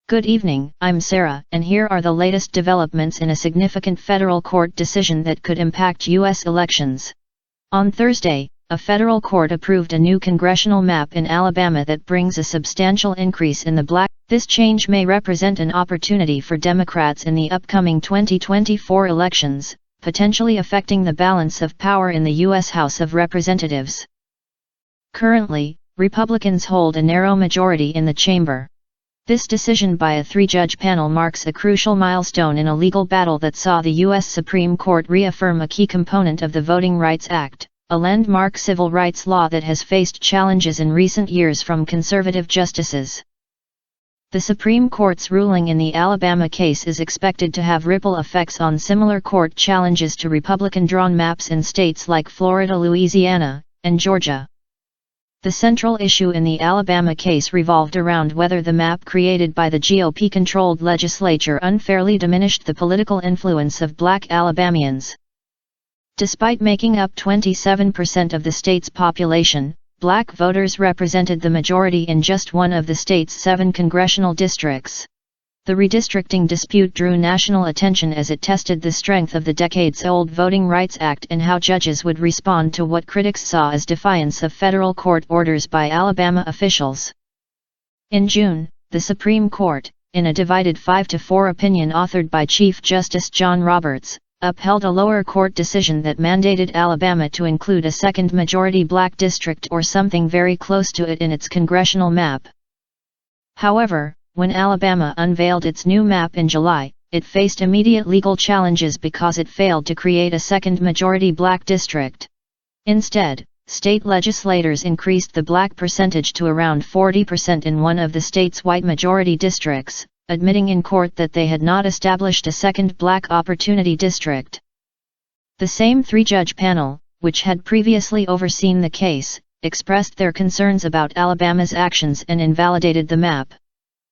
Good evening, I'm Sarah, and here are the latest developments in a significant federal court decision that could impact U.S. elections. On Thursday, a federal court approved a new congressional map in Alabama that brings a substantial increase in the black. This change may represent an opportunity for Democrats in the upcoming 2024 elections, potentially affecting the balance of power in the U.S. House of Representatives. Currently, Republicans hold a narrow majority in the chamber. This decision by a three-judge panel marks a crucial milestone in a legal battle that saw the U.S. Supreme Court reaffirm a key component of the Voting Rights Act, a landmark civil rights law that has faced challenges in recent years from conservative justices. The Supreme Court's ruling in the Alabama case is expected to have ripple effects on similar court challenges to Republican-drawn maps in states like Florida, Louisiana, and Georgia. The central issue in the Alabama case revolved around whether the map created by the GOP-controlled legislature unfairly diminished the political influence of black Alabamians. Despite making up 27% of the state's population, black voters represented the majority in just one of the state's 7 congressional districts. The redistricting dispute drew national attention as it tested the strength of the decades-old Voting Rights Act and how judges would respond to what critics saw as defiance of federal court orders by Alabama officials. In June, the Supreme Court, in a divided 5-4 opinion authored by Chief Justice John Roberts, upheld a lower court decision that mandated Alabama to include a second majority black district or something very close to it in its congressional map. However, when Alabama unveiled its new map in July, it faced immediate legal challenges because it failed to create a second majority black district. Instead, state legislators increased the black percentage to around 40% in one of the state's white majority districts, admitting in court that they had not established a second black opportunity district. The same three-judge panel, which had previously overseen the case, expressed their concerns about Alabama's actions and invalidated the map.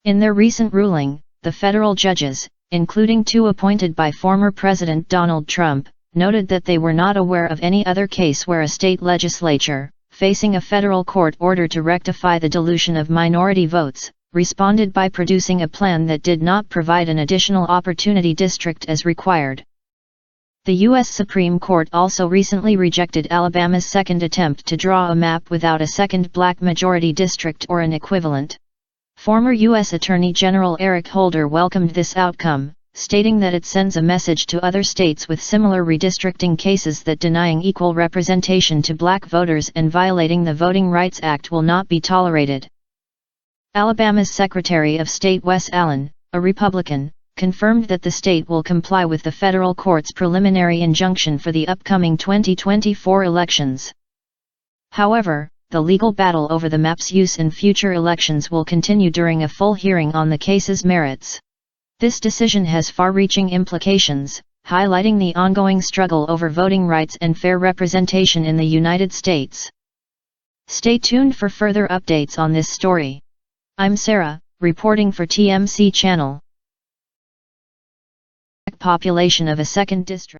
In their recent ruling, the federal judges, including 2 appointed by former President Donald Trump, noted that they were not aware of any other case where a state legislature, facing a federal court order to rectify the dilution of minority votes, responded by producing a plan that did not provide an additional opportunity district as required. The U.S. Supreme Court also recently rejected Alabama's second attempt to draw a map without a second black majority district or an equivalent. Former U.S. Attorney General Eric Holder welcomed this outcome, stating that it sends a message to other states with similar redistricting cases that denying equal representation to black voters and violating the Voting Rights Act will not be tolerated. Alabama's Secretary of State Wes Allen, a Republican, confirmed that the state will comply with the federal court's preliminary injunction for the upcoming 2024 elections. However, the legal battle over the map's use in future elections will continue during a full hearing on the case's merits. This decision has far-reaching implications, highlighting the ongoing struggle over voting rights and fair representation in the United States. Stay tuned for further updates on this story. I'm Sarah, reporting for TMC Channel. Population of a second district.